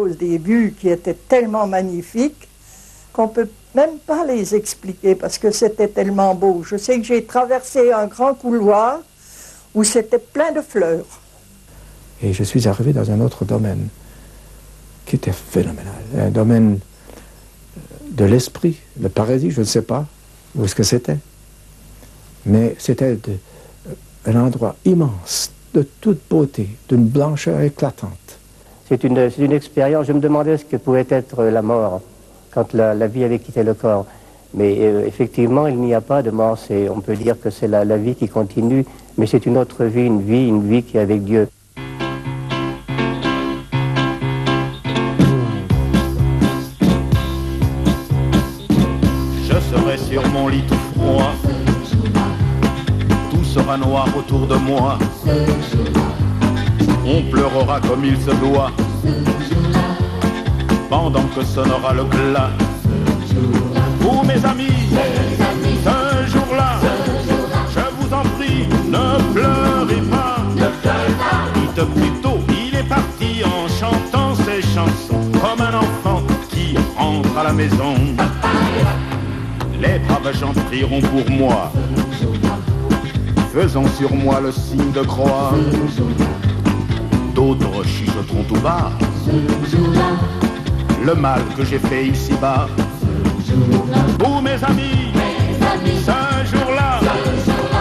choses, des vues qui étaient tellement magnifiques qu'on ne peut même pas les expliquer parce que c'était tellement beau. Je sais que j'ai traversé un grand couloir où c'était plein de fleurs. Et je suis arrivé dans un autre domaine qui était phénoménal, un domaine de l'esprit, le paradis, je ne sais pas où est-ce que c'était. Mais c'était un endroit immense, de toute beauté, d'une blancheur éclatante. C'est une expérience, je me demandais ce que pouvait être la mort quand la vie avait quitté le corps. Mais effectivement, il n'y a pas de mort, on peut dire que c'est la vie qui continue, mais c'est une autre vie, une vie qui est avec Dieu. Je serai sur mon lit tout froid, tout sera noir autour de moi, on pleurera comme il se doit, pendant que sonnera le glas. Vous mes amis, ce jour-là, je vous en prie, ne pleurez pas. Dites plutôt, il est parti en chantant ses chansons, comme un enfant qui rentre à la maison. Les braves gens prieront pour moi, faisant sur moi le signe de croix. D'autres chuchoteront tout bas le mal que j'ai fait ici-bas. Vous mes amis, ce jour-là,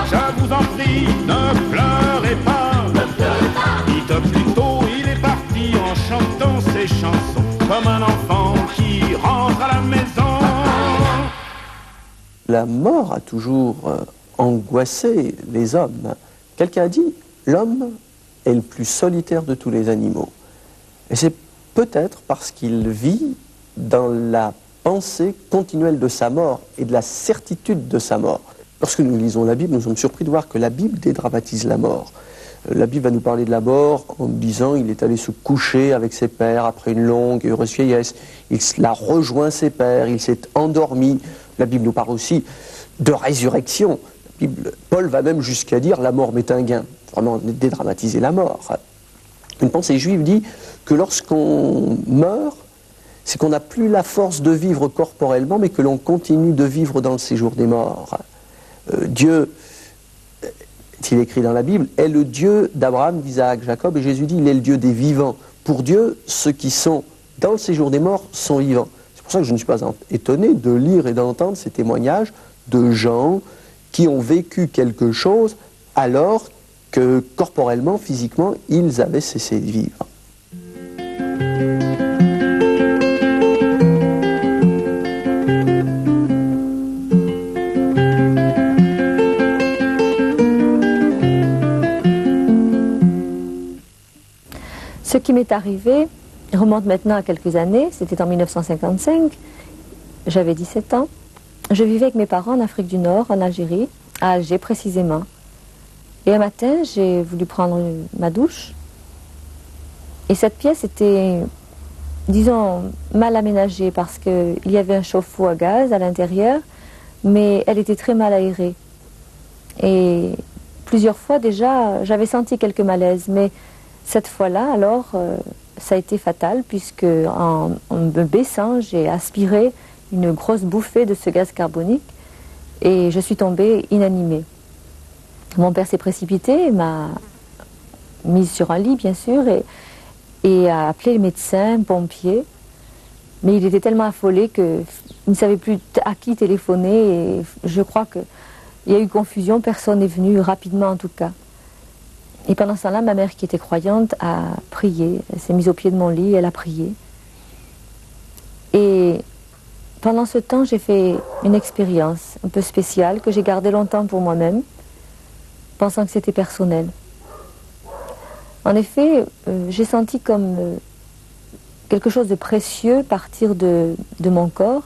je vous en prie, ne pleurez pas. Dites plutôt, il est parti en chantant ses chansons, comme un enfant qui rentre à la maison. La mort a toujours angoissé les hommes. Quelqu'un a dit, l'homme est le plus solitaire de tous les animaux. Et c'est peut-être parce qu'il vit dans la pensée continuelle de sa mort et de la certitude de sa mort. Lorsque nous lisons la Bible, nous sommes surpris de voir que la Bible dédramatise la mort. La Bible va nous parler de la mort en disant il est allé se coucher avec ses pères après une longue et heureuse vieillesse. Il a rejoint ses pères, il s'est endormi. La Bible nous parle aussi de résurrection. La Bible, Paul va même jusqu'à dire la mort m'est un gain. Vraiment dédramatiser la mort. Une pensée juive dit que lorsqu'on meurt, c'est qu'on n'a plus la force de vivre corporellement, mais que l'on continue de vivre dans le séjour des morts. Dieu, il est écrit dans la Bible, est le Dieu d'Abraham, d'Isaac, Jacob, et Jésus dit, il est le Dieu des vivants. Pour Dieu, ceux qui sont dans le séjour des morts sont vivants. C'est pour ça que je ne suis pas étonné de lire et d'entendre ces témoignages de gens qui ont vécu quelque chose alors que corporellement, physiquement, ils avaient cessé de vivre. Ce qui m'est arrivé remonte maintenant à quelques années, c'était en 1955, j'avais 17 ans. Je vivais avec mes parents en Afrique du Nord, en Algérie, à Alger précisément. Et un matin, j'ai voulu prendre ma douche. Et cette pièce était, disons, mal aménagée parce qu'il y avait un chauffe-eau à gaz à l'intérieur, mais elle était très mal aérée. Et plusieurs fois déjà, j'avais senti quelques malaises, mais cette fois-là, alors, ça a été fatal puisque en me baissant, j'ai aspiré une grosse bouffée de ce gaz carbonique et je suis tombée inanimée. Mon père s'est précipité, m'a mise sur un lit, bien sûr, et a appelé le médecin, pompier. Mais il était tellement affolé qu'il ne savait plus à qui téléphoner. Et je crois qu'il y a eu confusion, personne n'est venu, rapidement en tout cas. Et pendant ce temps-là, ma mère, qui était croyante, a prié. Elle s'est mise au pied de mon lit, elle a prié. Et pendant ce temps, j'ai fait une expérience un peu spéciale que j'ai gardée longtemps pour moi-même, pensant que c'était personnel. En effet, j'ai senti comme quelque chose de précieux partir de mon corps.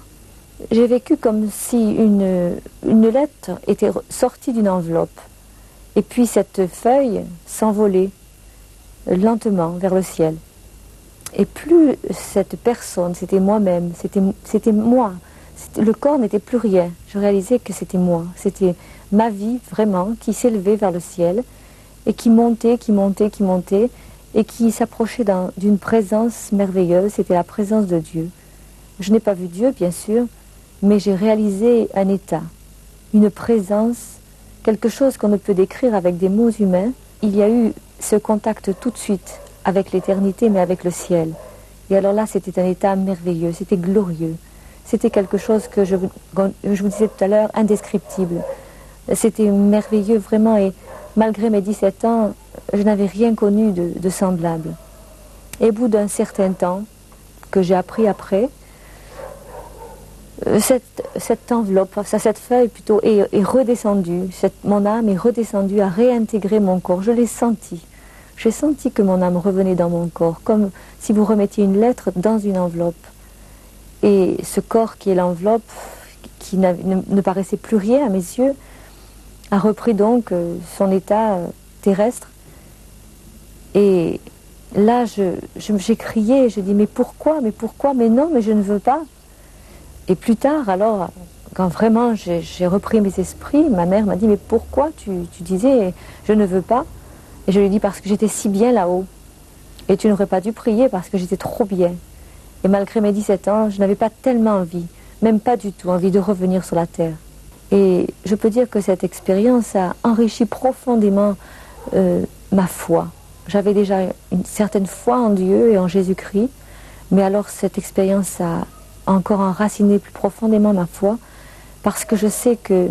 J'ai vécu comme si une lettre était sortie d'une enveloppe. Et puis cette feuille s'envolait lentement vers le ciel. Et plus cette personne, c'était moi-même, c'était moi. Le corps n'était plus rien. Je réalisais que c'était moi. C'était ma vie, vraiment, qui s'élevait vers le ciel et qui montait, qui montait, qui montait. et qui s'approchait d'une présence merveilleuse, c'était la présence de Dieu. Je n'ai pas vu Dieu, bien sûr, mais j'ai réalisé un état, une présence, quelque chose qu'on ne peut décrire avec des mots humains. Il y a eu ce contact tout de suite avec l'éternité, mais avec le ciel. Et alors là, c'était un état merveilleux, c'était glorieux. C'était quelque chose que je vous disais tout à l'heure, indescriptible. C'était merveilleux, vraiment, et malgré mes 17 ans, je n'avais rien connu de semblable. Et au bout d'un certain temps, que j'ai appris après, cette enveloppe, cette feuille plutôt, est redescendue. Mon âme est redescendue, à réintégrer mon corps. Je l'ai senti. J'ai senti que mon âme revenait dans mon corps, comme si vous remettiez une lettre dans une enveloppe. Et ce corps qui est l'enveloppe, qui ne paraissait plus rien à mes yeux, a repris donc son état terrestre. Et là, j'ai crié, j'ai dit, mais pourquoi, mais non, mais je ne veux pas. Et plus tard, alors, quand vraiment j'ai repris mes esprits, ma mère m'a dit, mais pourquoi tu disais, je ne veux pas? Et je lui ai dit, parce que j'étais si bien là-haut. Et tu n'aurais pas dû prier parce que j'étais trop bien. Et malgré mes 17 ans, je n'avais pas tellement envie, même pas du tout envie de revenir sur la terre. Et je peux dire que cette expérience a enrichi profondément ma foi. J'avais déjà une certaine foi en Dieu et en Jésus-Christ, mais alors cette expérience a encore enraciné plus profondément ma foi, parce que je sais que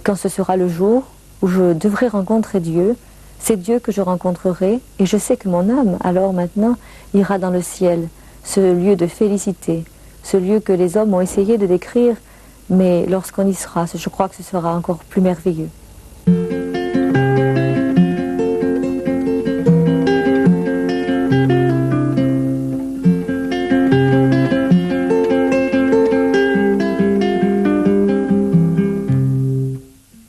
quand ce sera le jour où je devrai rencontrer Dieu, c'est Dieu que je rencontrerai, et je sais que mon âme, alors maintenant, ira dans le ciel, ce lieu de félicité, ce lieu que les hommes ont essayé de décrire, mais lorsqu'on y sera, je crois que ce sera encore plus merveilleux.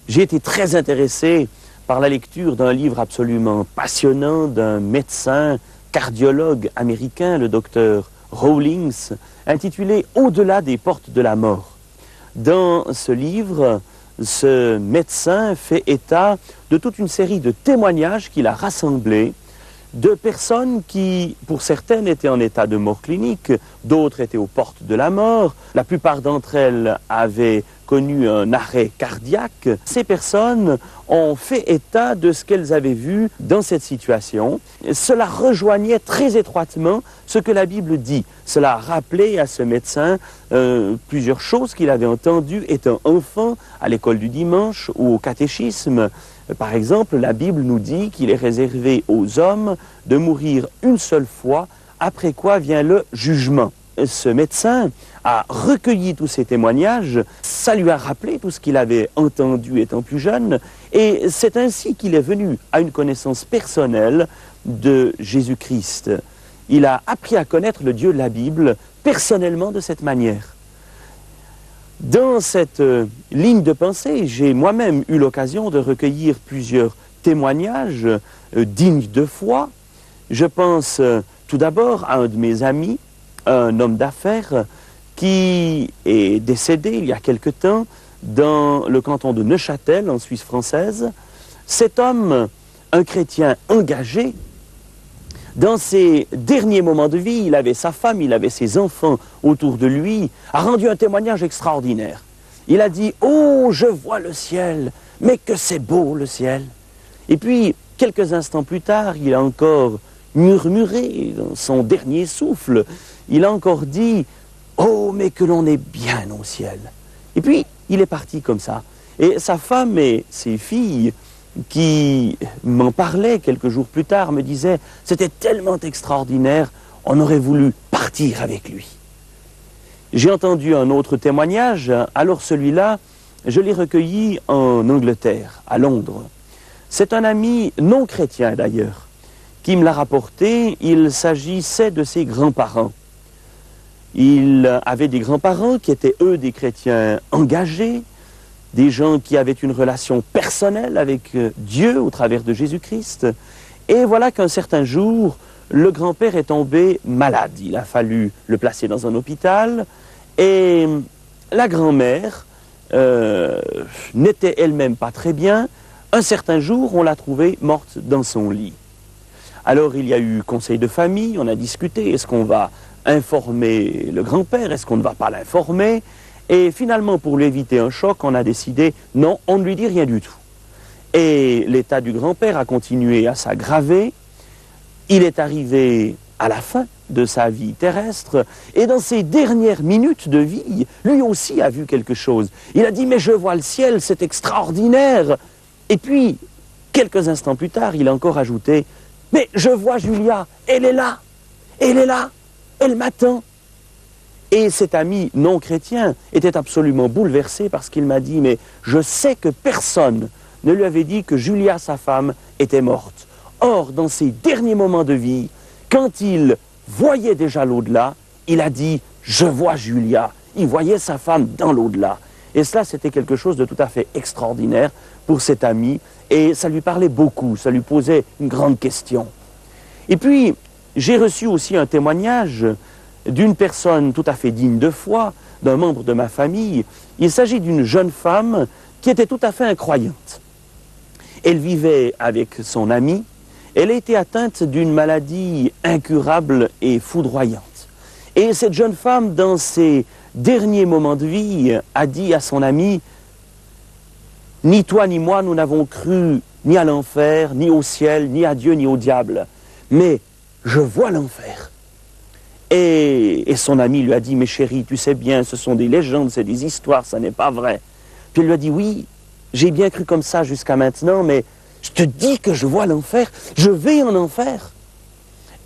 J'ai été très intéressé par la lecture d'un livre absolument passionnant d'un médecin cardiologue américain, le docteur Rawlings, intitulé « Au-delà des portes de la mort ». Dans ce livre, ce médecin fait état de toute une série de témoignages qu'il a rassemblés de personnes qui, pour certaines, étaient en état de mort clinique, d'autres étaient aux portes de la mort. La plupart d'entre elles avaient connu un arrêt cardiaque. Ces personnes ont fait état de ce qu'elles avaient vu dans cette situation. Cela rejoignait très étroitement ce que la Bible dit. Cela a rappelé à ce médecin plusieurs choses qu'il avait entendues étant enfant à l'école du dimanche ou au catéchisme. Par exemple, la Bible nous dit qu'il est réservé aux hommes de mourir une seule fois, après quoi vient le jugement. Ce médecin a recueilli tous ces témoignages, ça lui a rappelé tout ce qu'il avait entendu étant plus jeune, et c'est ainsi qu'il est venu à une connaissance personnelle de Jésus-Christ. Il a appris à connaître le Dieu de la Bible personnellement de cette manière. Dans cette ligne de pensée, j'ai moi-même eu l'occasion de recueillir plusieurs témoignages dignes de foi. Je pense tout d'abord à un de mes amis, un homme d'affaires qui est décédé il y a quelque temps dans le canton de Neuchâtel, en Suisse française. Cet homme, un chrétien engagé, dans ses derniers moments de vie, il avait sa femme, il avait ses enfants autour de lui, a rendu un témoignage extraordinaire. Il a dit « Oh, je vois le ciel, mais que c'est beau le ciel !» Et puis, quelques instants plus tard, il a encore murmuré dans son dernier souffle. Il a encore dit « Oh, mais que l'on est bien au ciel !» Et puis, il est parti comme ça. Et sa femme et ses filles, qui m'en parlaient quelques jours plus tard, me disaient « C'était tellement extraordinaire, on aurait voulu partir avec lui. » J'ai entendu un autre témoignage, alors celui-là, je l'ai recueilli en Angleterre, à Londres. C'est un ami non chrétien d'ailleurs, qui me l'a rapporté. Il s'agissait de ses grands-parents. Il avait des grands-parents qui étaient eux des chrétiens engagés, des gens qui avaient une relation personnelle avec Dieu au travers de Jésus-Christ. Et voilà qu'un certain jour, le grand-père est tombé malade. Il a fallu le placer dans un hôpital et la grand-mère n'était elle-même pas très bien. Un certain jour, on l'a trouvée morte dans son lit. Alors il y a eu conseil de famille, on a discuté, est-ce qu'on va informer le grand-père, est-ce qu'on ne va pas l'informer? Et finalement, pour lui éviter un choc, on a décidé, non, on ne lui dit rien du tout. Et l'état du grand-père a continué à s'aggraver. Il est arrivé à la fin de sa vie terrestre, et dans ses dernières minutes de vie, lui aussi a vu quelque chose. Il a dit, mais je vois le ciel, c'est extraordinaire. Et puis, quelques instants plus tard, il a encore ajouté, mais je vois Julia, elle est là, elle m'attend. Et cet ami non chrétien était absolument bouleversé parce qu'il m'a dit, mais je sais que personne ne lui avait dit que Julia, sa femme, était morte. Or, dans ses derniers moments de vie, quand il voyait déjà l'au-delà, il a dit « Je vois Julia ». Il voyait sa femme dans l'au-delà. Et cela, c'était quelque chose de tout à fait extraordinaire pour cet ami. Et ça lui parlait beaucoup, ça lui posait une grande question. Et puis, j'ai reçu aussi un témoignage d'une personne tout à fait digne de foi, d'un membre de ma famille. Il s'agit d'une jeune femme qui était tout à fait incroyante. Elle vivait avec son ami. Elle a été atteinte d'une maladie incurable et foudroyante. Et cette jeune femme, dans ses derniers moments de vie, a dit à son ami, « Ni toi ni moi, nous n'avons cru ni à l'enfer, ni au ciel, ni à Dieu, ni au diable. Mais je vois l'enfer. » Et son ami lui a dit, « Mais chérie, tu sais bien, ce sont des légendes, c'est des histoires, ça n'est pas vrai. » Puis elle lui a dit, « Oui, j'ai bien cru comme ça jusqu'à maintenant, mais... je te dis que je vois l'enfer, je vais en enfer. »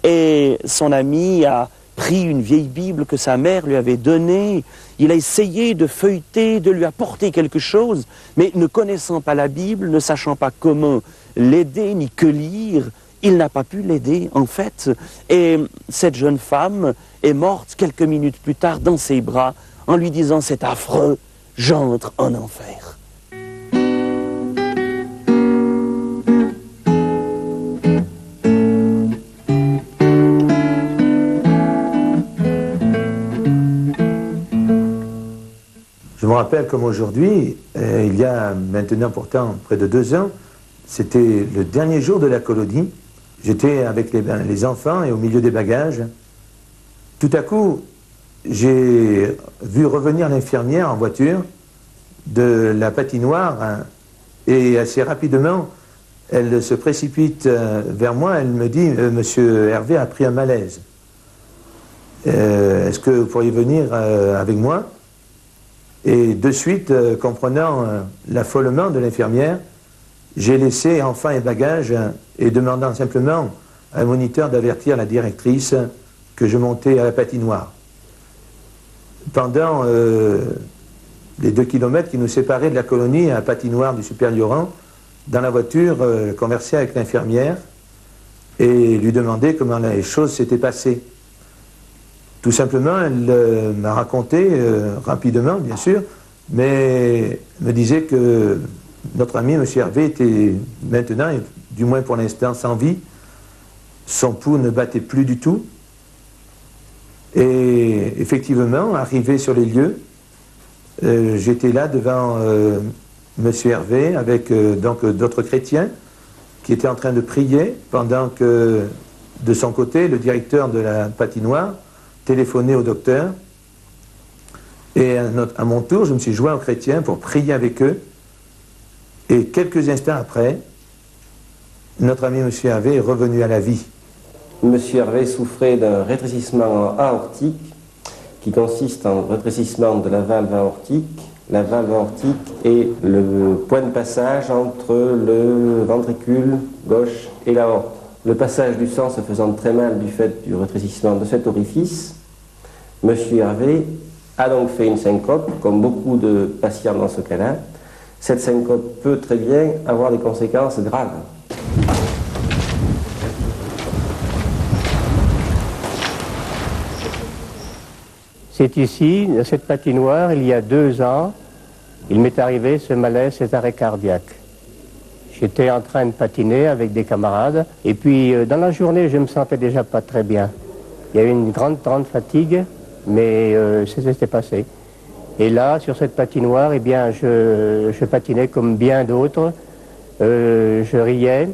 Et son ami a pris une vieille Bible que sa mère lui avait donnée, il a essayé de feuilleter, de lui apporter quelque chose, mais ne connaissant pas la Bible, ne sachant pas comment l'aider ni que lire, il n'a pas pu l'aider en fait. Et cette jeune femme est morte quelques minutes plus tard dans ses bras en lui disant « C'est affreux, j'entre en enfer. » Je me rappelle comme aujourd'hui, il y a maintenant pourtant près de 2 ans, c'était le dernier jour de la colonie. J'étais avec les enfants et au milieu des bagages. Tout à coup, j'ai vu revenir l'infirmière en voiture de la patinoire et assez rapidement, elle se précipite vers moi, elle me dit « Monsieur Hervé a pris un malaise. Est-ce que vous pourriez venir avec moi ?» Et de suite, comprenant l'affolement de l'infirmière, j'ai laissé enfants et bagages et demandant simplement à un moniteur d'avertir la directrice que je montais à la patinoire. Pendant les 2 kilomètres qui nous séparaient de la colonie à la patinoire du supérieur rang, dans la voiture, je conversais avec l'infirmière et lui demandais comment les choses s'étaient passées. Tout simplement, elle m'a raconté, rapidement bien sûr, mais me disait que notre ami, M. Hervé, était maintenant, et du moins pour l'instant, sans vie. Son pouls ne battait plus du tout. Et effectivement, arrivé sur les lieux, j'étais là devant M. Hervé avec donc d'autres chrétiens qui étaient en train de prier pendant que, de son côté, le directeur de la patinoire téléphonait au docteur. Et à mon tour, je me suis joint aux chrétiens pour prier avec eux. Et quelques instants après, notre ami M. Hervé est revenu à la vie. M. Hervé souffrait d'un rétrécissement aortique qui consiste en rétrécissement de la valve aortique. La valve aortique est le point de passage entre le ventricule gauche et l'aorte. Le passage du sang se faisant très mal du fait du rétrécissement de cet orifice, M. Hervé a donc fait une syncope, comme beaucoup de patients dans ce cas-là. Cette syncope peut très bien avoir des conséquences graves. C'est ici, à cette patinoire, il y a 2 ans, il m'est arrivé ce malaise, cet arrêt cardiaque. J'étais en train de patiner avec des camarades, et puis dans la journée, je me sentais déjà pas très bien. Il y avait une grande fatigue, mais ça s'était passé. Et là, sur cette patinoire, eh bien, je patinais comme bien d'autres. Je riais,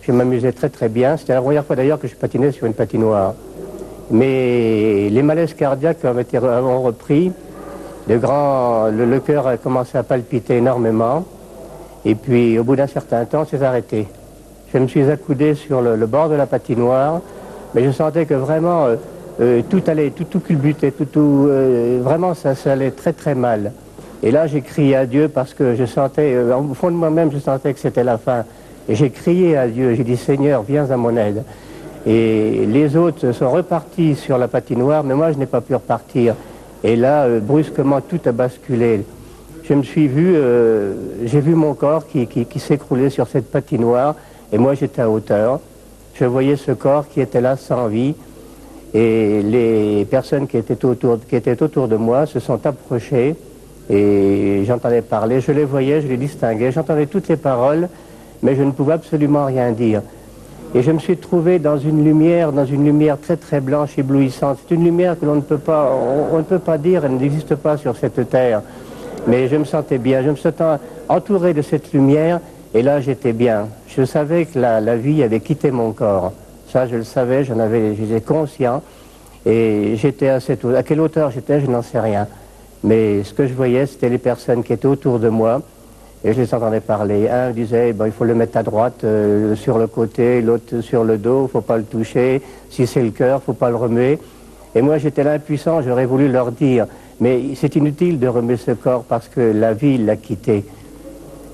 Je m'amusais très très bien. C'était la première fois d'ailleurs que je patinais sur une patinoire. Mais les malaises cardiaques ont repris. Le cœur a commencé à palpiter énormément. Et puis au bout d'un certain temps, c'est arrêté. Je me suis accoudé sur le bord de la patinoire, mais je sentais que vraiment tout allait, tout culbutait, vraiment ça allait très très mal. Et là j'ai crié à Dieu parce que je sentais, au fond de moi-même, je sentais que c'était la fin. Et j'ai crié à Dieu, j'ai dit Seigneur, viens à mon aide. Et les autres sont repartis sur la patinoire, mais moi je n'ai pas pu repartir. Et là, brusquement, tout a basculé. Je me suis vu, j'ai vu mon corps qui s'écroulait sur cette patinoire, et moi j'étais à hauteur. Je voyais ce corps qui était là sans vie, et les personnes qui étaient autour de moi se sont approchées, et j'entendais parler, je les voyais, je les distinguais, j'entendais toutes les paroles, mais je ne pouvais absolument rien dire. Et je me suis trouvé dans une lumière très très blanche, éblouissante. C'est une lumière que l'on ne peut pas, on ne peut pas dire, elle n'existe pas sur cette terre. Mais je me sentais bien, je me sentais entouré de cette lumière, et là j'étais bien. Je savais que la vie avait quitté mon corps. Ça je le savais, j'étais conscient, et j'étais à quelle hauteur j'étais, je n'en sais rien. Mais ce que je voyais, c'était les personnes qui étaient autour de moi, et je les entendais parler. Un disait, il faut le mettre à droite, sur le côté, l'autre sur le dos, il ne faut pas le toucher. Si c'est le cœur, il ne faut pas le remuer. Et moi, j'étais là impuissant, j'aurais voulu leur dire, mais c'est inutile de remuer ce corps parce que la vie l'a quitté.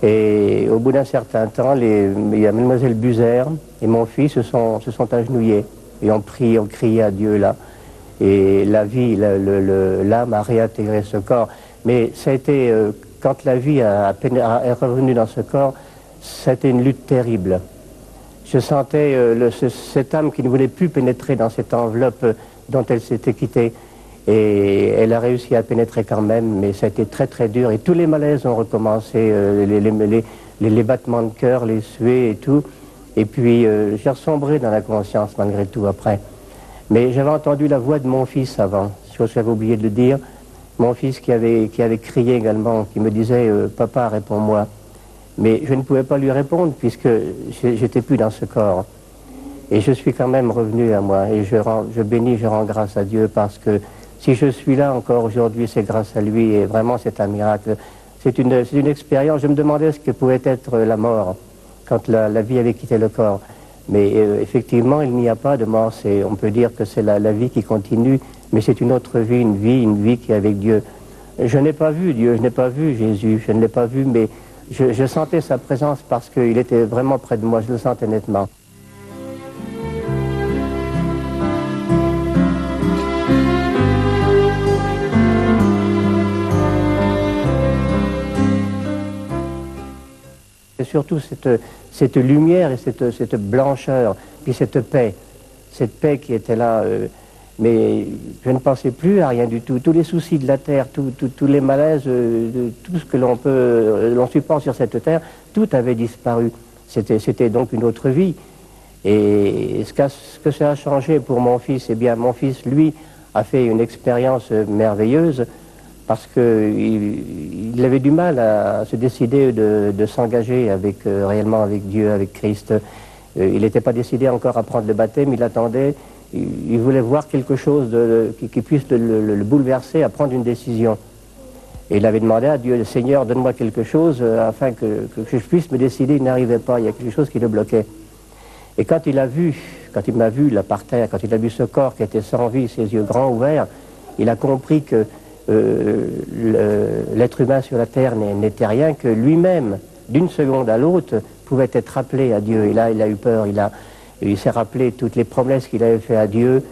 Et au bout d'un certain temps, il y a Mademoiselle Buzer et mon fils se sont agenouillés et ont crié à Dieu là. Et la vie, l'âme a réintégré ce corps. Mais ça a été... quand la vie est revenue dans ce corps, c'était une lutte terrible. Je sentais cette âme qui ne voulait plus pénétrer dans cette enveloppe dont elle s'était quittée. Et elle a réussi à pénétrer quand même, mais ça a été très très dur. Et tous les malaises ont recommencé, les battements de cœur, les suées et tout. Et puis j'ai ressombré dans la conscience malgré tout après. Mais j'avais entendu la voix de mon fils avant, chose que j'avais oublié de le dire. Mon fils qui avait crié également, qui me disait « Papa, réponds-moi ». Mais je ne pouvais pas lui répondre puisque j'étais plus dans ce corps. Et je suis quand même revenu à moi et je bénis, je rends grâce à Dieu parce que si je suis là encore aujourd'hui, c'est grâce à lui et vraiment c'est un miracle. C'est une expérience, je me demandais ce que pouvait être la mort quand la vie avait quitté le corps. Mais effectivement, il n'y a pas de mort, on peut dire que c'est la vie qui continue. Mais c'est une autre vie, une vie qui est avec Dieu. Je n'ai pas vu Dieu, je n'ai pas vu Jésus, je ne l'ai pas vu, mais je sentais sa présence parce qu'il était vraiment près de moi, je le sentais nettement. Et surtout cette lumière et cette blancheur, puis cette paix qui était là... mais je ne pensais plus à rien du tout. Tous les soucis de la terre, tous les malaises, tout ce que l'on supporte sur cette terre, tout avait disparu. C'était donc une autre vie. Et ce que ça a changé pour mon fils, eh bien, mon fils, lui, a fait une expérience merveilleuse parce qu'il avait du mal à se décider de s'engager réellement avec Dieu, avec Christ. Il n'était pas décidé encore à prendre le baptême, il attendait. Il voulait voir quelque chose qui puisse le bouleverser à prendre une décision. Et il avait demandé à Dieu, Seigneur, donne-moi quelque chose afin que je puisse me décider. Il n'arrivait pas, il y a quelque chose qui le bloquait. Et quand il m'a vu là par terre, quand il a vu ce corps qui était sans vie, ses yeux grands ouverts, il a compris que l'être humain sur la terre n'était rien, que lui-même, d'une seconde à l'autre, pouvait être appelé à Dieu. Et là, il a eu peur, il s'est rappelé toutes les promesses qu'il avait faites à Dieu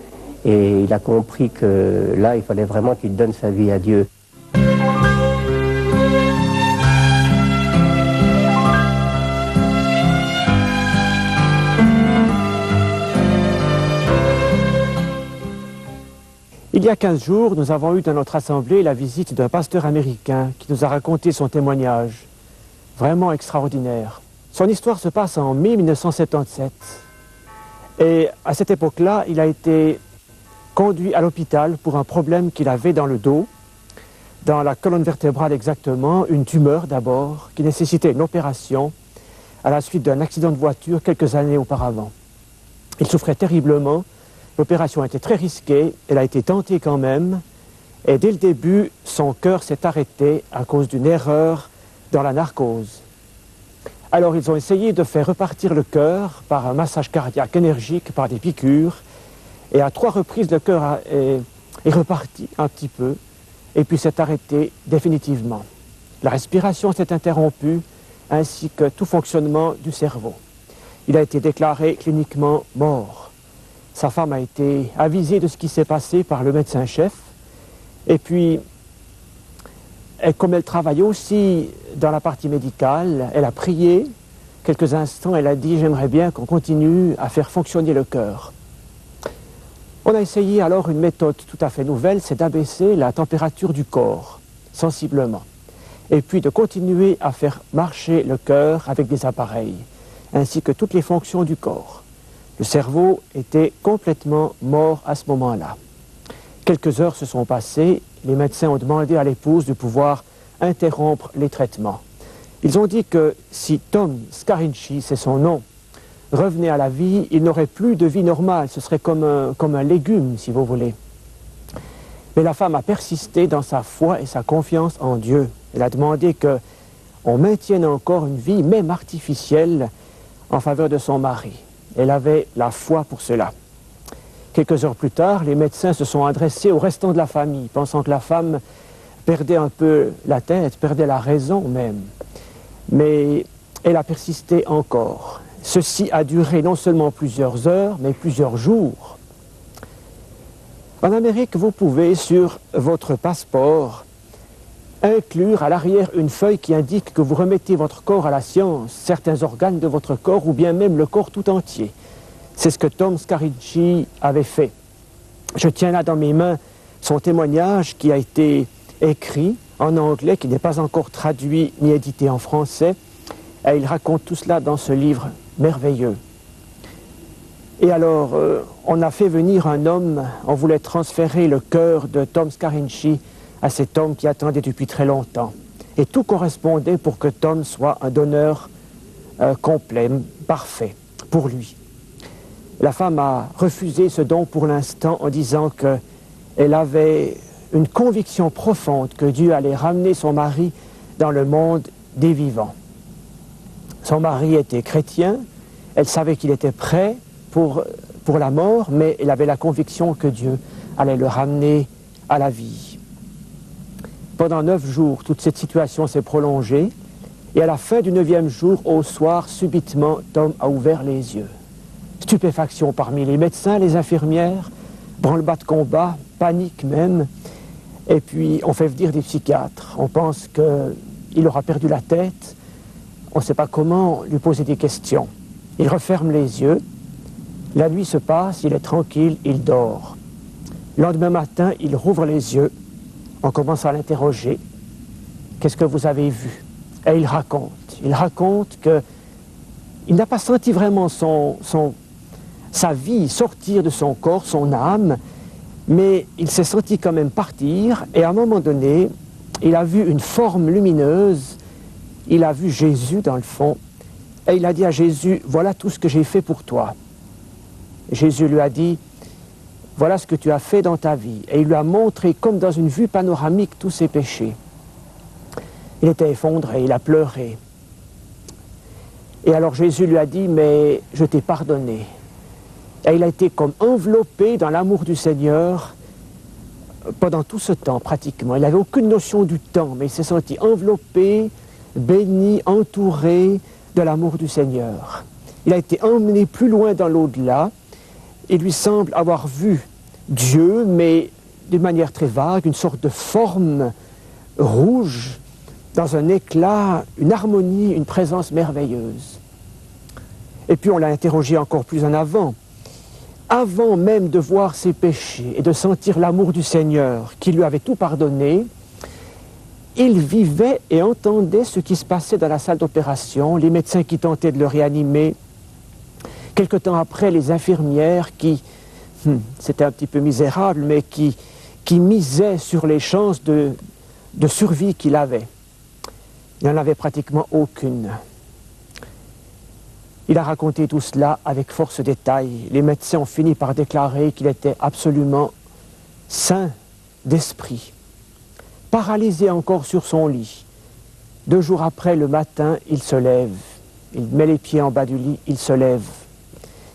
et il a compris que là, il fallait vraiment qu'il donne sa vie à Dieu. Il y a 15 jours, nous avons eu dans notre assemblée la visite d'un pasteur américain qui nous a raconté son témoignage. Vraiment extraordinaire. Son histoire se passe en mai 1977. Et à cette époque-là, il a été conduit à l'hôpital pour un problème qu'il avait dans le dos, dans la colonne vertébrale exactement, une tumeur d'abord, qui nécessitait une opération à la suite d'un accident de voiture quelques années auparavant. Il souffrait terriblement, l'opération était très risquée, elle a été tentée quand même, et dès le début, son cœur s'est arrêté à cause d'une erreur dans la narcose. Alors ils ont essayé de faire repartir le cœur par un massage cardiaque énergique, par des piqûres, et à 3 reprises le cœur est reparti un petit peu, et puis s'est arrêté définitivement. La respiration s'est interrompue, ainsi que tout fonctionnement du cerveau. Il a été déclaré cliniquement mort. Sa femme a été avisée de ce qui s'est passé par le médecin-chef, et puis, comme elle travaillait aussi dans la partie médicale, elle a prié quelques instants, elle a dit « J'aimerais bien qu'on continue à faire fonctionner le cœur ». On a essayé alors une méthode tout à fait nouvelle, c'est d'abaisser la température du corps, sensiblement, et puis de continuer à faire marcher le cœur avec des appareils, ainsi que toutes les fonctions du corps. Le cerveau était complètement mort à ce moment-là. Quelques heures se sont passées, les médecins ont demandé à l'épouse de pouvoir interrompre les traitements. Ils ont dit que si Tom Scarinci, c'est son nom, revenait à la vie, il n'aurait plus de vie normale, ce serait comme un légume, si vous voulez. Mais la femme a persisté dans sa foi et sa confiance en Dieu. Elle a demandé qu'on maintienne encore une vie, même artificielle, en faveur de son mari. Elle avait la foi pour cela. Quelques heures plus tard, les médecins se sont adressés au restant de la famille, pensant que la femme perdait un peu la tête, perdait la raison même. Mais elle a persisté encore. Ceci a duré non seulement plusieurs heures, mais plusieurs jours. En Amérique, vous pouvez, sur votre passeport, inclure à l'arrière une feuille qui indique que vous remettez votre corps à la science, certains organes de votre corps, ou bien même le corps tout entier. C'est ce que Tom Scarinci avait fait. Je tiens là dans mes mains son témoignage qui a été écrit en anglais, qui n'est pas encore traduit ni édité en français, et il raconte tout cela dans ce livre merveilleux. Et alors, on a fait venir un homme, on voulait transférer le cœur de Tom Scarinci à cet homme qui attendait depuis très longtemps. Et tout correspondait pour que Tom soit un donneur complet, parfait, pour lui. La femme a refusé ce don pour l'instant en disant qu'elle avait une conviction profonde que Dieu allait ramener son mari dans le monde des vivants. Son mari était chrétien, elle savait qu'il était prêt pour la mort, mais elle avait la conviction que Dieu allait le ramener à la vie. Pendant 9 jours, toute cette situation s'est prolongée, et à la fin du 9e jour, au soir, subitement, Tom a ouvert les yeux. Stupéfaction parmi les médecins, les infirmières, branle-bas de combat, panique même, et puis on fait venir des psychiatres. On pense qu'il aura perdu la tête, on ne sait pas comment lui poser des questions. Il referme les yeux, la nuit se passe, il est tranquille, il dort. Le lendemain matin, il rouvre les yeux, on commence à l'interroger. Qu'est-ce que vous avez vu? Et il raconte qu'il n'a pas senti vraiment sa vie sortir de son corps, son âme, mais il s'est senti quand même partir, et à un moment donné, il a vu une forme lumineuse, il a vu Jésus dans le fond, et il a dit à Jésus, voilà tout ce que j'ai fait pour toi. Jésus lui a dit, voilà ce que tu as fait dans ta vie, et il lui a montré comme dans une vue panoramique tous ses péchés. Il était effondré, il a pleuré. Et alors Jésus lui a dit, mais je t'ai pardonné. Et il a été comme enveloppé dans l'amour du Seigneur pendant tout ce temps pratiquement. Il n'avait aucune notion du temps, mais il s'est senti enveloppé, béni, entouré de l'amour du Seigneur. Il a été emmené plus loin dans l'au-delà. Il lui semble avoir vu Dieu, mais d'une manière très vague, une sorte de forme rouge, dans un éclat, une harmonie, une présence merveilleuse. Et puis on l'a interrogé encore plus en avant. Avant même de voir ses péchés et de sentir l'amour du Seigneur qui lui avait tout pardonné, il vivait et entendait ce qui se passait dans la salle d'opération, les médecins qui tentaient de le réanimer. Quelque temps après, les infirmières qui, c'était un petit peu misérable, mais qui misaient sur les chances de survie qu'il avait. Il n'en avait pratiquement aucune. Il a raconté tout cela avec force détail. Les médecins ont fini par déclarer qu'il était absolument sain d'esprit. Paralysé encore sur son lit. 2 jours après, le matin, il se lève. Il met les pieds en bas du lit, il se lève.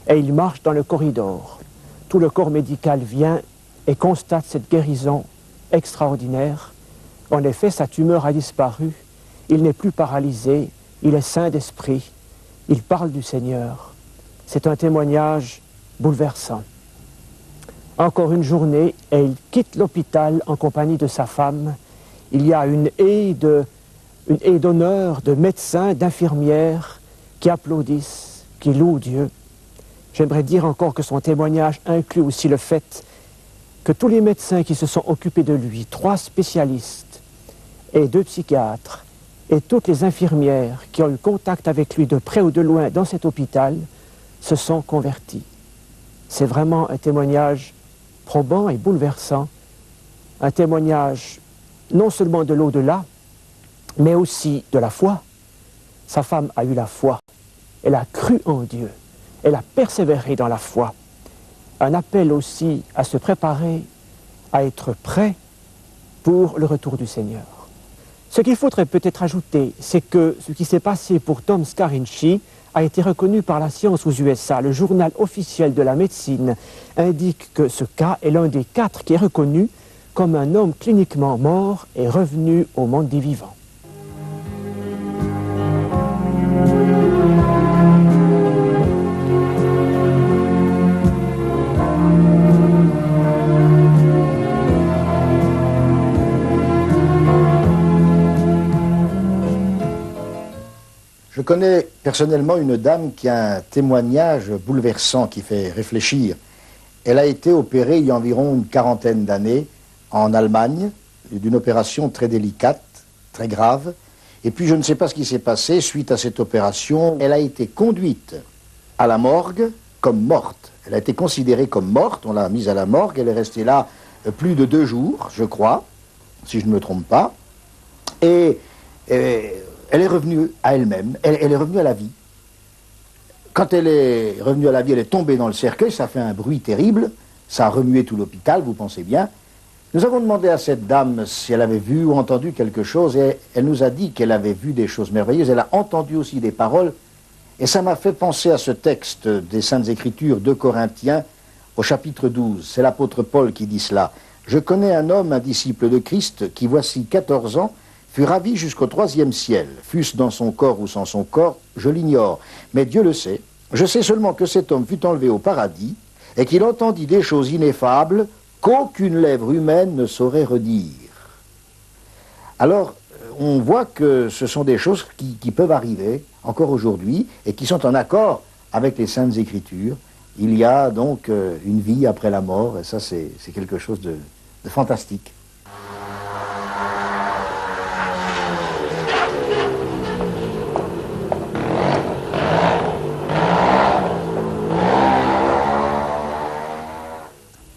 Et il marche dans le corridor. Tout le corps médical vient et constate cette guérison extraordinaire. En effet, sa tumeur a disparu. Il n'est plus paralysé. Il est sain d'esprit. Il parle du Seigneur. C'est un témoignage bouleversant. Encore une journée et il quitte l'hôpital en compagnie de sa femme. Il y a une haie d'honneur de médecins, d'infirmières qui applaudissent, qui louent Dieu. J'aimerais dire encore que son témoignage inclut aussi le fait que tous les médecins qui se sont occupés de lui, 3 spécialistes et 2 psychiatres, et toutes les infirmières qui ont eu contact avec lui de près ou de loin dans cet hôpital, se sont convertis. C'est vraiment un témoignage probant et bouleversant, un témoignage non seulement de l'au-delà, mais aussi de la foi. Sa femme a eu la foi, elle a cru en Dieu, elle a persévéré dans la foi. Un appel aussi à se préparer, à être prêt pour le retour du Seigneur. Ce qu'il faudrait peut-être ajouter, c'est que ce qui s'est passé pour Tom Scarinci a été reconnu par la science aux USA. Le journal officiel de la médecine indique que ce cas est l'un des 4 qui est reconnu comme un homme cliniquement mort et revenu au monde des vivants. Je connais personnellement une dame qui a un témoignage bouleversant qui fait réfléchir. Elle a été opérée il y a environ une 40aine d'années en Allemagne, d'une opération très délicate, très grave. Et puis je ne sais pas ce qui s'est passé suite à cette opération. Elle a été conduite à la morgue comme morte. Elle a été considérée comme morte, on l'a mise à la morgue, elle est restée là plus de 2 jours, je crois, si je ne me trompe pas. Et elle est revenue à elle-même, elle est revenue à la vie. Quand elle est revenue à la vie, elle est tombée dans le cercueil, ça fait un bruit terrible, ça a remué tout l'hôpital, vous pensez bien. Nous avons demandé à cette dame si elle avait vu ou entendu quelque chose, et elle nous a dit qu'elle avait vu des choses merveilleuses, elle a entendu aussi des paroles, et ça m'a fait penser à ce texte des Saintes Écritures, 2 Corinthiens, au chapitre 12. C'est l'apôtre Paul qui dit cela. « Je connais un homme, un disciple de Christ, qui voici 14 ans, fut ravi jusqu'au 3e ciel, fût-ce dans son corps ou sans son corps, je l'ignore. Mais Dieu le sait. Je sais seulement que cet homme fut enlevé au paradis et qu'il entendit des choses ineffables qu'aucune lèvre humaine ne saurait redire. » Alors, on voit que ce sont des choses qui peuvent arriver encore aujourd'hui et qui sont en accord avec les Saintes Écritures. Il y a donc une vie après la mort et ça c'est quelque chose de fantastique.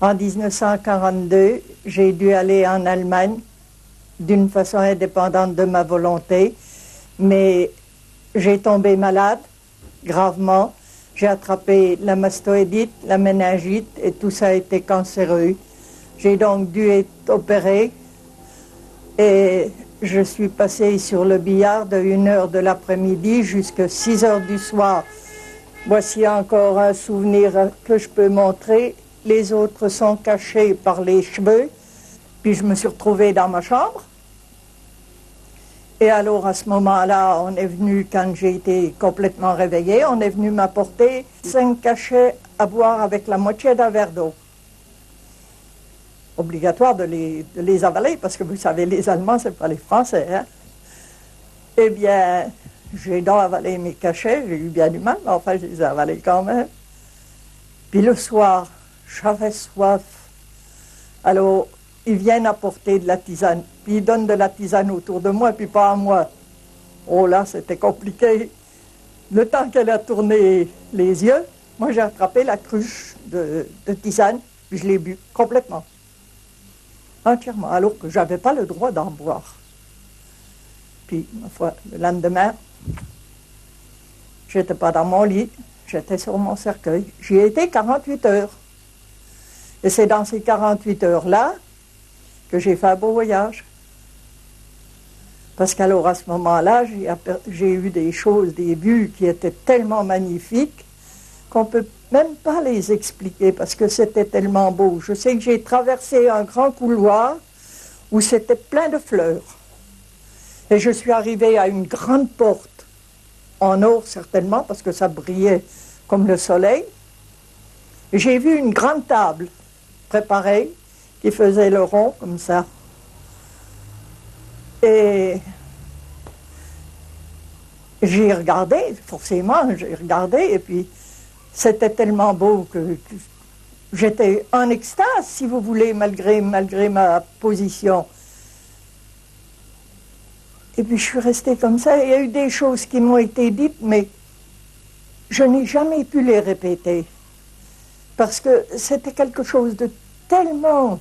En 1942, j'ai dû aller en Allemagne d'une façon indépendante de ma volonté, mais j'ai tombé malade gravement. J'ai attrapé la mastoïdite, la méningite et tout ça a été cancéreux. J'ai donc dû être opérée et je suis passée sur le billard de 1h de l'après-midi jusqu'à 6h du soir. Voici encore un souvenir que je peux montrer. Les autres sont cachés par les cheveux. Puis je me suis retrouvée dans ma chambre. Et alors à ce moment-là, on est venu, quand j'ai été complètement réveillée, on est venu m'apporter 5 cachets à boire avec la moitié d'un verre d'eau. Obligatoire de les avaler, parce que vous savez, les Allemands, c'est pas les Français. Hein? Eh bien, j'ai donc avalé mes cachets, j'ai eu bien du mal, mais enfin, je les ai avalés quand même. Puis le soir, j'avais soif. Alors, ils viennent apporter de la tisane. Puis ils donnent de la tisane autour de moi, puis pas à moi. Oh là, c'était compliqué. Le temps qu'elle a tourné les yeux, moi j'ai attrapé la cruche de tisane, puis je l'ai bu complètement. Entièrement, alors que je n'avais pas le droit d'en boire. Puis, ma foi, le lendemain, J'étais pas dans mon lit, j'étais sur mon cercueil. J'y ai été 48 heures. Et c'est dans ces 48 heures-là que j'ai fait un beau voyage. Parce qu'alors, à ce moment-là, j'ai eu des choses, des vues qui étaient tellement magnifiques qu'on ne peut même pas les expliquer parce que c'était tellement beau. Je sais que j'ai traversé un grand couloir où c'était plein de fleurs. Et je suis arrivée à une grande porte, en or certainement, parce que ça brillait comme le soleil. Et j'ai vu une grande table préparée qui faisait le rond comme ça. Et j'ai regardé, forcément, j'ai regardé, et puis c'était tellement beau que j'étais en extase, si vous voulez, malgré ma position. Et puis je suis restée comme ça. Il y a eu des choses qui m'ont été dites, mais je n'ai jamais pu les répéter. Parce que c'était quelque chose de tellement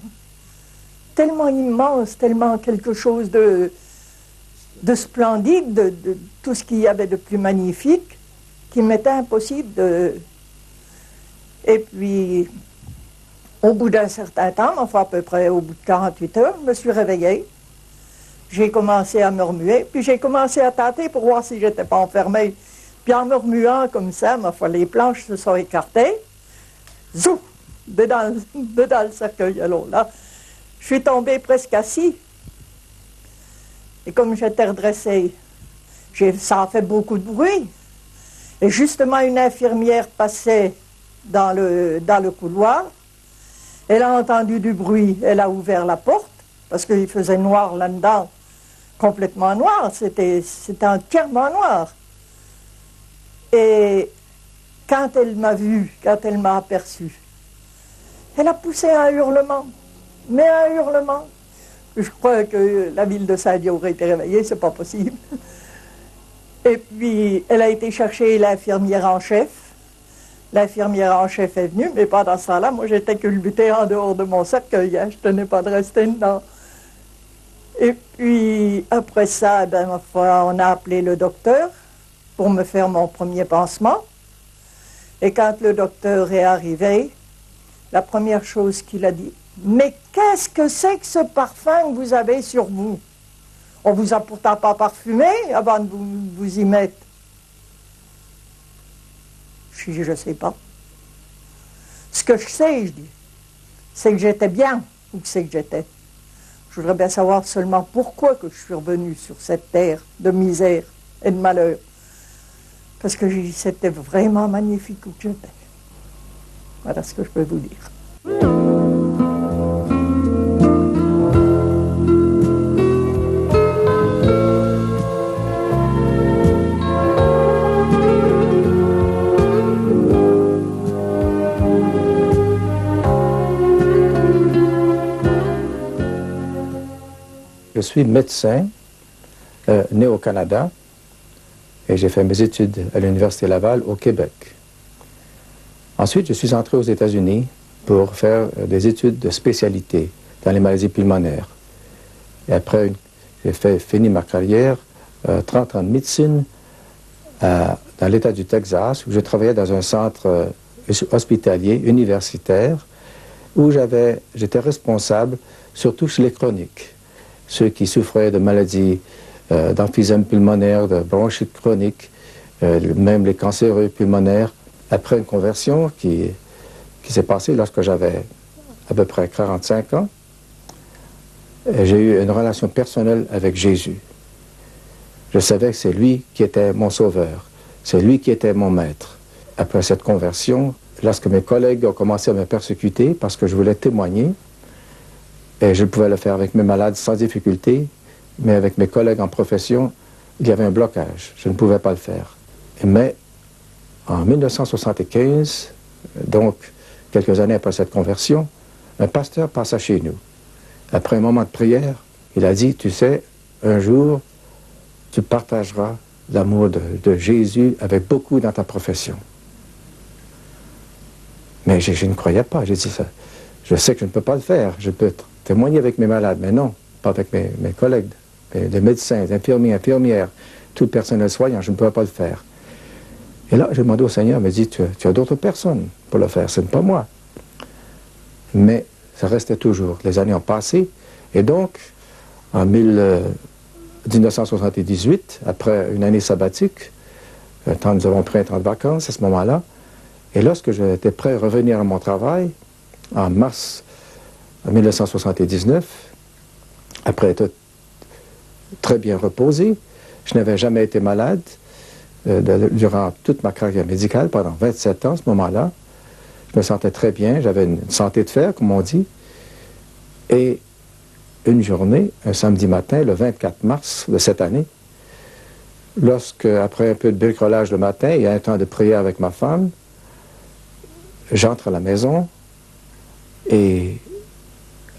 immense, tellement quelque chose de splendide, de tout ce qu'il y avait de plus magnifique, qu'il m'était impossible de... Et puis, au bout d'un certain temps, enfin à peu près au bout de 48 heures, je me suis réveillée. J'ai commencé à me remuer, puis j'ai commencé à tâter pour voir si j'étais pas enfermée. Puis en me remuant comme ça, ma foi, les planches se sont écartées. Zouf! Dedans le cercueil. Alors là, je suis tombée presque assis. Et comme j'étais redressée, ça a fait beaucoup de bruit. Et justement, une infirmière passait dans le couloir. Elle a entendu du bruit, elle a ouvert la porte, parce qu'il faisait noir là-dedans, complètement noir, c'était entièrement noir. Et quand elle m'a vu, quand elle m'a aperçu, elle a poussé un hurlement, mais un hurlement. Je crois que la ville de Saint-Dié aurait été réveillée, c'est pas possible. Et puis, elle a été chercher l'infirmière en chef. L'infirmière en chef est venue, mais pendant ce temps-là, moi, j'étais culbutée en dehors de mon cercueil. Je tenais pas de rester dedans. Et puis, après ça, ma foi, on a appelé le docteur pour me faire mon premier pansement. Et quand le docteur est arrivé, la première chose qu'il a dit, « Mais qu'est-ce que c'est que ce parfum que vous avez sur vous? On vous a pourtant pas parfumé avant de vous y mettre. » Je dis, je sais pas. Ce que je sais, je dis, c'est que j'étais bien, ou que c'est que j'étais. Je voudrais bien savoir seulement pourquoi que je suis revenue sur cette terre de misère et de malheur. Parce que j'ai dit, c'était vraiment magnifique où j'étais. Voilà ce que je peux vous dire. Je suis médecin, né au Canada, et j'ai fait mes études à l'Université Laval au Québec. Ensuite, je suis entré aux États-Unis pour faire des études de spécialité dans les maladies pulmonaires. Et après, j'ai fini ma carrière, 30 ans de médecine, dans l'État du Texas, où je travaillais dans un centre hospitalier, universitaire, où j'étais responsable surtout chez les chroniques. Ceux qui souffraient de maladies d'emphysème pulmonaire, de bronchite chronique, même les cancéreux pulmonaires. Après une conversion qui s'est passée lorsque j'avais à peu près 45 ans, j'ai eu une relation personnelle avec Jésus. Je savais que c'est lui qui était mon sauveur, c'est lui qui était mon maître. Après cette conversion, lorsque mes collègues ont commencé à me persécuter parce que je voulais témoigner, et je pouvais le faire avec mes malades sans difficulté, mais avec mes collègues en profession, il y avait un blocage. Je ne pouvais pas le faire. Mais en 1975, donc quelques années après cette conversion, un pasteur passa chez nous. Après un moment de prière, il a dit, tu sais, un jour, tu partageras l'amour de Jésus avec beaucoup dans ta profession. Mais je ne croyais pas. J'ai dit ça. Je sais que je ne peux pas le faire. Je peux témoigner avec mes malades, mais non, pas avec mes collègues, les médecins, les infirmiers, infirmières, tout le personnel soignant, je ne pouvais pas le faire. Et là, j'ai demandé au Seigneur, il m'a dit, tu as d'autres personnes pour le faire, ce n'est pas moi. Mais ça restait toujours. Les années ont passé, et donc, en 1978, après une année sabbatique, nous avons pris un temps de vacances à ce moment-là, et lorsque j'étais prêt à revenir à mon travail, en mars 1979, après être très bien reposé, je n'avais jamais été malade durant toute ma carrière médicale, pendant 27 ans à ce moment-là. Je me sentais très bien, j'avais une santé de fer, comme on dit. Et une journée, un samedi matin, le 24 mars de cette année, lorsque, après un peu de bricolage le matin et un temps de prière avec ma femme, j'entre à la maison et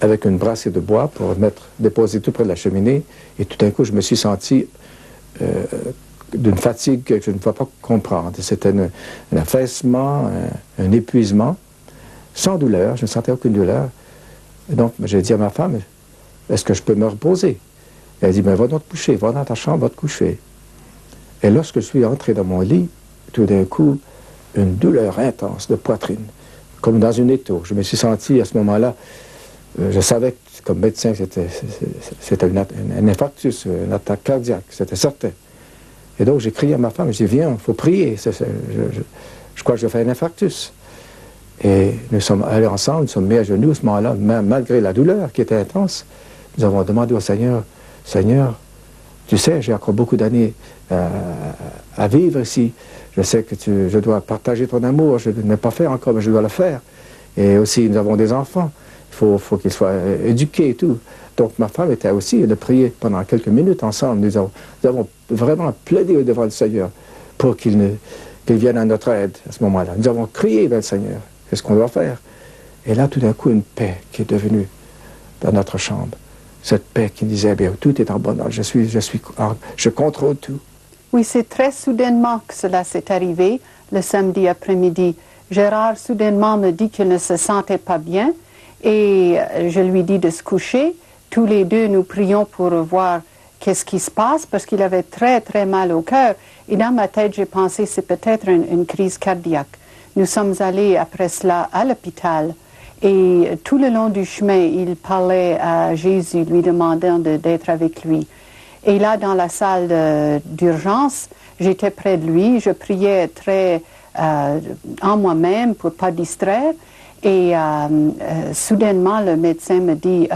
avec une brassée de bois pour déposer tout près de la cheminée, et tout d'un coup, je me suis senti d'une fatigue que je ne peux pas comprendre. C'était un affaissement, un épuisement, sans douleur, je ne sentais aucune douleur. Et donc, j'ai dit à ma femme, est-ce que je peux me reposer? Elle a dit, va donc te coucher, va dans ta chambre, va te coucher. Et lorsque je suis entré dans mon lit, tout d'un coup, une douleur intense de poitrine, comme dans une étau. Je me suis senti à ce moment-là, je savais que comme médecin, c'était un infarctus, une attaque cardiaque, c'était certain. Et donc j'ai crié à ma femme, j'ai dit, viens, il faut prier, je crois que je vais faire un infarctus. Et nous sommes allés ensemble, nous sommes mis à genoux à ce moment-là, malgré la douleur qui était intense. Nous avons demandé au Seigneur, Seigneur, tu sais, j'ai encore beaucoup d'années à vivre ici. Je sais que je dois partager ton amour, je ne l'ai pas fait encore, mais je dois le faire. Et aussi, nous avons des enfants, il faut qu'ils soient éduqués et tout. Donc ma femme était aussi de prier pendant quelques minutes ensemble. Nous avons vraiment plaidé devant le Seigneur pour qu'il vienne à notre aide à ce moment-là. Nous avons crié vers le Seigneur. Qu'est-ce qu'on doit faire? Et là, tout d'un coup, une paix qui est devenue dans notre chambre. Cette paix qui disait, bien, tout est en bon ordre, je contrôle tout. Oui, c'est très soudainement que cela s'est arrivé, le samedi après-midi. Gérard soudainement me dit qu'il ne se sentait pas bien et je lui dis de se coucher. Tous les deux, nous prions pour voir qu'est-ce qui se passe parce qu'il avait très, très mal au cœur. Et dans ma tête, j'ai pensé c'est peut-être une crise cardiaque. Nous sommes allés après cela à l'hôpital et tout le long du chemin, il parlait à Jésus, lui demandant d'être avec lui. Et là, dans la salle d'urgence, j'étais près de lui, je priais très en moi-même pour ne pas distraire. Et soudainement, le médecin me dit,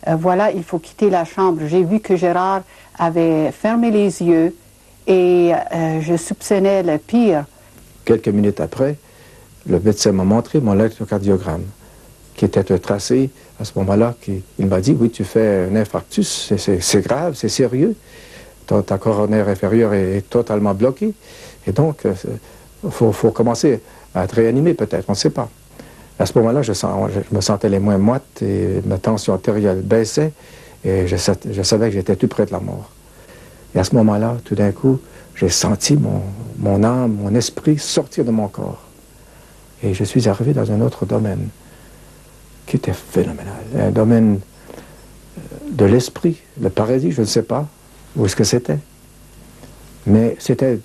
voilà, il faut quitter la chambre. J'ai vu que Gérard avait fermé les yeux et je soupçonnais le pire. Quelques minutes après, le médecin m'a montré mon électrocardiogramme, qui était tracé à ce moment-là. Il m'a dit, oui, tu fais un infarctus, c'est grave, c'est sérieux. Ta coronaire inférieure est totalement bloquée. Et donc, il faut commencer à te réanimer peut-être, on ne sait pas. À ce moment-là, je me sentais les mains moites et ma tension artérielle baissait et je savais que j'étais tout près de la mort. Et à ce moment-là, tout d'un coup, j'ai senti mon âme, mon esprit sortir de mon corps. Et je suis arrivé dans un autre domaine qui était phénoménal. Un domaine de l'esprit, le paradis, je ne sais pas où est-ce que c'était. Mais c'était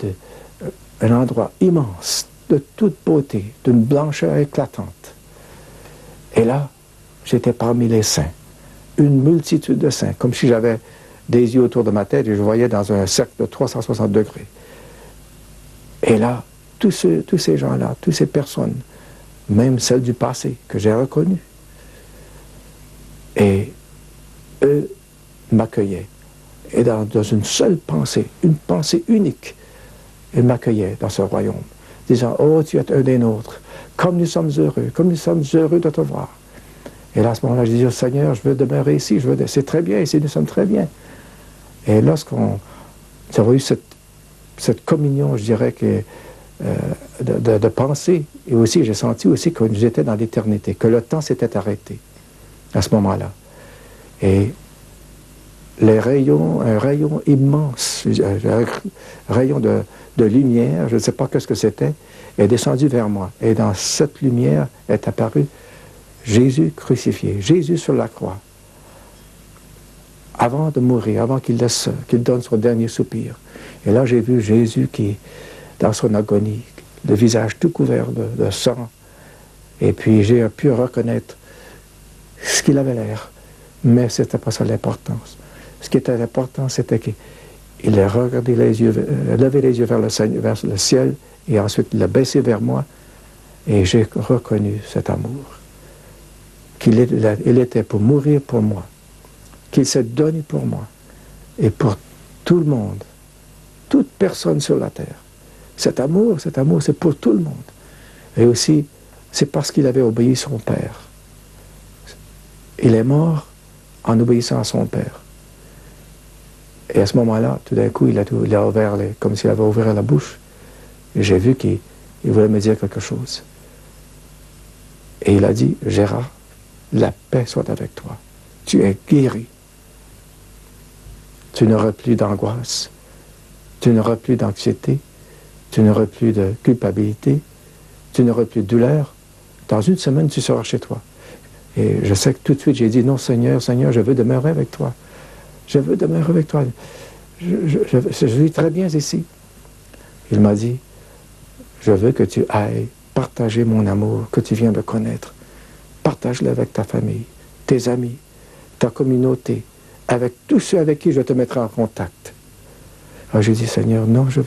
un endroit immense, de toute beauté, d'une blancheur éclatante. Et là, j'étais parmi les saints, une multitude de saints, comme si j'avais des yeux autour de ma tête et je voyais dans un cercle de 360 degrés. Et là, tous ces gens-là, toutes ces personnes, même celles du passé que j'ai reconnues, et eux m'accueillaient. Et dans une seule pensée, une pensée unique, ils m'accueillaient dans ce royaume, disant, oh, tu es un des nôtres, comme nous sommes heureux de te voir. Et là, à ce moment-là, je disais, Seigneur, je veux demeurer ici, c'est très bien ici, nous sommes très bien. Et lorsqu'on a eu cette communion, je dirais, de pensée, et aussi, j'ai senti aussi que nous étions dans l'éternité, que le temps s'était arrêté à ce moment-là. Et un rayon immense, un rayon de lumière, je ne sais pas ce que c'était, est descendu vers moi. Et dans cette lumière est apparu Jésus crucifié, Jésus sur la croix. Avant de mourir, avant qu'il donne son dernier soupir. Et là, j'ai vu Jésus qui dans son agonie, le visage tout couvert de sang. Et puis j'ai pu reconnaître ce qu'il avait l'air. Mais ce n'était pas ça l'importance. Ce qui était important, c'était qu'il a regardé levé les yeux vers le ciel, et ensuite il a baissé vers moi, et j'ai reconnu cet amour. Qu'il était pour mourir pour moi, qu'il s'est donné pour moi, et pour tout le monde, toute personne sur la terre. Cet amour, c'est pour tout le monde. Et aussi, c'est parce qu'il avait obéi à son Père. Il est mort en obéissant à son Père. Et à ce moment-là, tout d'un coup, il a ouvert comme s'il avait ouvert la bouche. Et j'ai vu qu'il voulait me dire quelque chose. Et il a dit, Gérard, la paix soit avec toi. Tu es guéri. Tu n'auras plus d'angoisse. Tu n'auras plus d'anxiété. Tu n'auras plus de culpabilité. Tu n'auras plus de douleur. Dans une semaine, tu seras chez toi. Et je sais que tout de suite, j'ai dit, non, Seigneur, Seigneur, je veux demeurer avec toi. Je veux demeurer avec toi. Je vis très bien ici. Il m'a dit, je veux que tu ailles partager mon amour que tu viens de connaître. Partage-le avec ta famille, tes amis, ta communauté, avec tous ceux avec qui je te mettrai en contact. Alors j'ai dit, Seigneur, non, je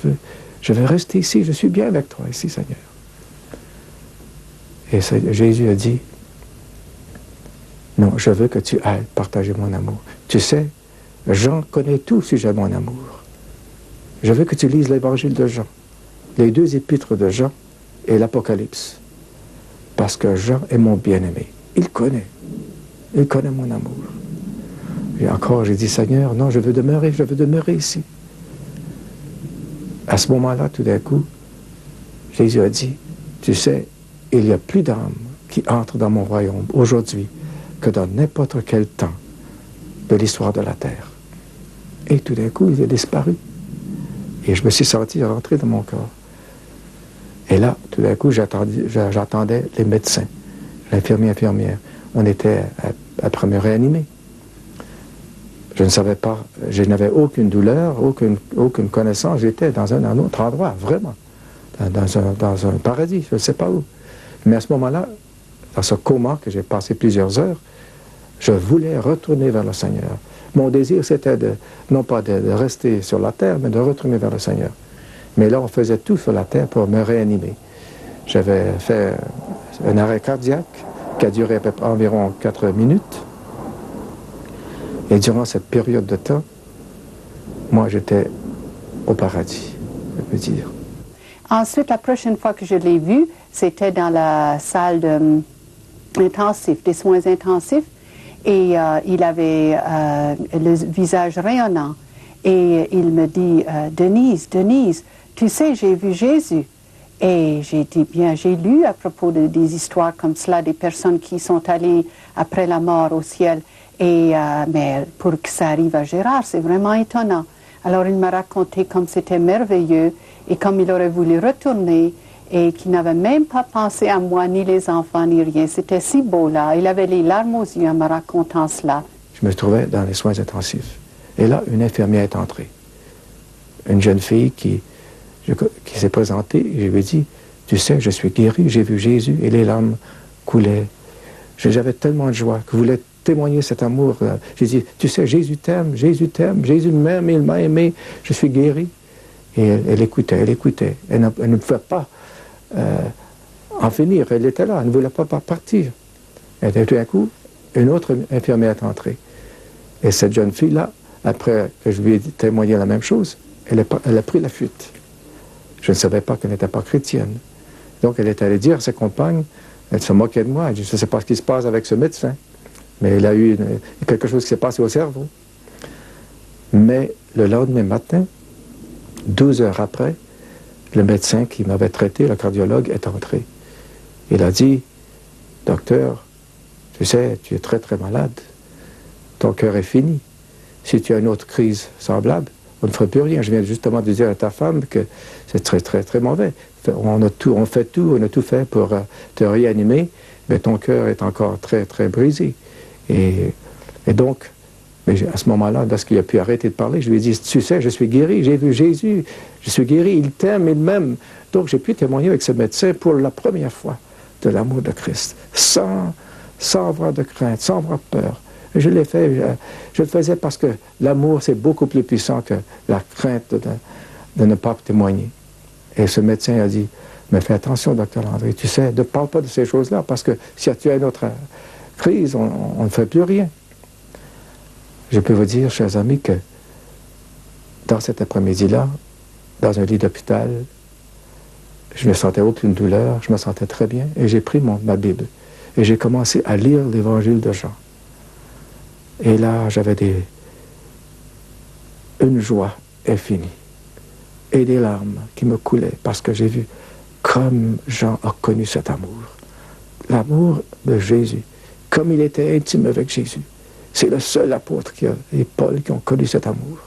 veux rester ici, je suis bien avec toi ici, Seigneur. Et Jésus a dit, non, je veux que tu ailles partager mon amour. Tu sais, Jean connaît tout au sujet de mon amour. Je veux que tu lises l'évangile de Jean, les 2 épîtres de Jean et l'Apocalypse. Parce que Jean est mon bien-aimé. Il connaît mon amour. Et encore, j'ai dit, Seigneur, non, je veux demeurer ici. À ce moment-là, tout d'un coup, Jésus a dit, tu sais, il y a plus d'âmes qui entrent dans mon royaume aujourd'hui que dans n'importe quel temps de l'histoire de la terre. Et tout d'un coup, il est disparu. Et je me suis senti rentrer dans mon corps. Et là, tout d'un coup, j'attendais les médecins, infirmière. On était après me réanimer. Je ne savais pas, je n'avais aucune douleur, aucune connaissance. J'étais dans un autre endroit, vraiment. Dans un paradis, je ne sais pas où. Mais à ce moment-là, dans ce coma que j'ai passé plusieurs heures, je voulais retourner vers le Seigneur. Mon désir, c'était non pas de rester sur la terre, mais de retourner vers le Seigneur. Mais là, on faisait tout sur la terre pour me réanimer. J'avais fait un arrêt cardiaque qui a duré environ 4 minutes. Et durant cette période de temps, moi, j'étais au paradis, je peux dire. Ensuite, la prochaine fois que je l'ai vu, c'était dans la salle des soins intensifs. Et il avait le visage rayonnant. Et il me dit, Denise, tu sais, j'ai vu Jésus. Et j'ai dit, bien, j'ai lu à propos des histoires comme cela, des personnes qui sont allées après la mort au ciel. Et, mais pour que ça arrive à Gérard, c'est vraiment étonnant. Alors il m'a raconté comme c'était merveilleux et comme il aurait voulu retourner et qu'il n'avait même pas pensé à moi, ni les enfants, ni rien. C'était si beau là. Il avait les larmes aux yeux en me racontant cela. Je me trouvais dans les soins intensifs. Et là, une infirmière est entrée. Une jeune fille qui s'est présentée et je lui ai dit, tu sais, je suis guéri, j'ai vu Jésus et les larmes coulaient. J'avais tellement de joie que je voulais témoigner cet amour. J'ai dit, tu sais, Jésus t'aime, Jésus m'aime, il m'a aimé, je suis guéri. Et elle écoutait. Elle ne pouvait pas en finir, elle était là, elle ne voulait pas partir. Et tout d'un coup, une autre infirmière est entrée. Et cette jeune fille-là, après que je lui ai témoigné la même chose, elle a pris la fuite. Je ne savais pas qu'elle n'était pas chrétienne. Donc elle est allée dire à ses compagnes, elle se moquait de moi, elle dit, je ne sais pas ce qui se passe avec ce médecin. Mais il a eu quelque chose qui s'est passé au cerveau. Mais le lendemain matin, 12 heures après, le médecin qui m'avait traité, le cardiologue, est entré. Il a dit, docteur, tu sais, tu es très très malade. Ton cœur est fini. Si tu as une autre crise semblable, on ne ferait plus rien. Je viens justement de dire à ta femme que c'est très très très mauvais. On a tout fait pour te réanimer, mais ton cœur est encore très très brisé. Et donc, Mais à ce moment-là, lorsqu'il a pu arrêter de parler, je lui ai dit, tu sais, je suis guéri, j'ai vu Jésus, je suis guéri, il t'aime, il m'aime. Donc j'ai pu témoigner avec ce médecin pour la première fois de l'amour de Christ, sans avoir de crainte, sans avoir peur. Et je l'ai fait, je le faisais parce que l'amour, c'est beaucoup plus puissant que la crainte de ne pas témoigner. Et ce médecin a dit, mais fais attention, docteur Landry, tu sais, ne parle pas de ces choses-là, parce que si tu as une autre crise, on ne fait plus rien. Je peux vous dire, chers amis, que dans cet après-midi-là, dans un lit d'hôpital, je ne sentais aucune douleur, je me sentais très bien, et j'ai pris ma Bible, et j'ai commencé à lire l'évangile de Jean. Et là, j'avais une joie infinie, et des larmes qui me coulaient, parce que j'ai vu comme Jean a connu cet amour. L'amour de Jésus, comme il était intime avec Jésus. C'est le seul apôtre et Paul qui ont connu cet amour.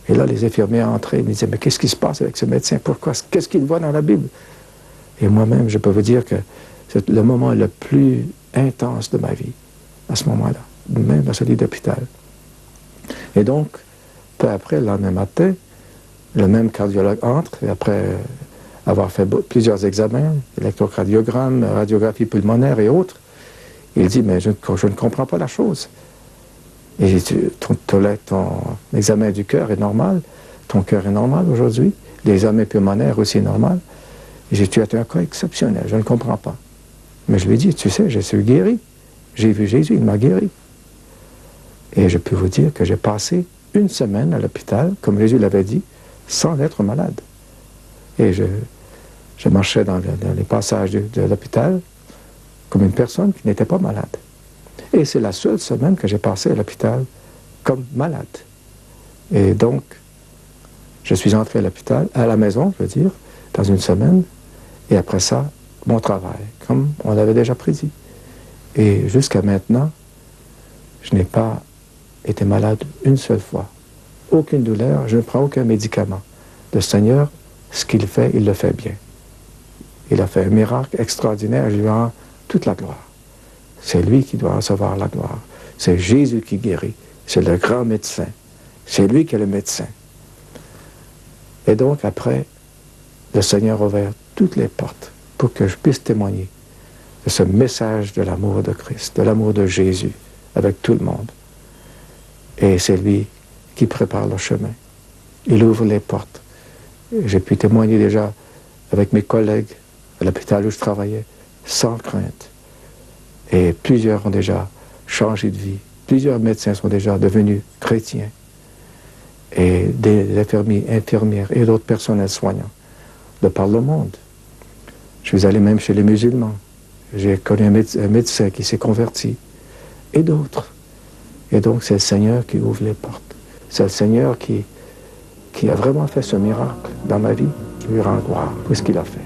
Et là, les infirmiers entraient et me disaient, mais qu'est-ce qui se passe avec ce médecin? Pourquoi? Qu'est-ce qu'il voit dans la Bible? Et moi-même, je peux vous dire que c'est le moment le plus intense de ma vie, à ce moment-là, même dans ce lit d'hôpital. Et donc, peu après, le lendemain matin, le même cardiologue entre, et après avoir fait plusieurs examens, électrocardiogramme, radiographie pulmonaire et autres, il dit, mais je ne comprends pas la chose. Et j'ai dit, ton examen du cœur est normal, ton cœur est normal aujourd'hui, l'examen pulmonaire aussi est normal. Et j'ai dit, tu as un cas exceptionnel, je ne comprends pas. Mais je lui ai dit, tu sais, je suis guéri. J'ai vu Jésus, il m'a guéri. Et je peux vous dire que j'ai passé une semaine à l'hôpital, comme Jésus l'avait dit, sans être malade. Et je marchais dans les passages de l'hôpital, comme une personne qui n'était pas malade. Et c'est la seule semaine que j'ai passée à l'hôpital comme malade. Et donc, je suis entré à l'hôpital, à la maison, je veux dire, dans une semaine, et après ça, mon travail, comme on l'avait déjà prédit. Et jusqu'à maintenant, je n'ai pas été malade une seule fois. Aucune douleur, je ne prends aucun médicament. Le Seigneur, ce qu'il fait, il le fait bien. Il a fait un miracle extraordinaire, je lui rends toute la gloire. C'est lui qui doit recevoir la gloire. C'est Jésus qui guérit. C'est le grand médecin. C'est lui qui est le médecin. Et donc, après, le Seigneur a ouvert toutes les portes pour que je puisse témoigner de ce message de l'amour de Christ, de l'amour de Jésus avec tout le monde. Et c'est lui qui prépare le chemin. Il ouvre les portes. J'ai pu témoigner déjà avec mes collègues à l'hôpital où je travaillais, sans crainte. Et plusieurs ont déjà changé de vie. Plusieurs médecins sont déjà devenus chrétiens. Et des infirmières et d'autres personnels soignants de par le monde. Je suis allé même chez les musulmans. J'ai connu un médecin qui s'est converti. Et d'autres. Et donc c'est le Seigneur qui ouvre les portes. C'est le Seigneur qui a vraiment fait ce miracle dans ma vie. Je lui rends gloire pour ce qu'il a fait.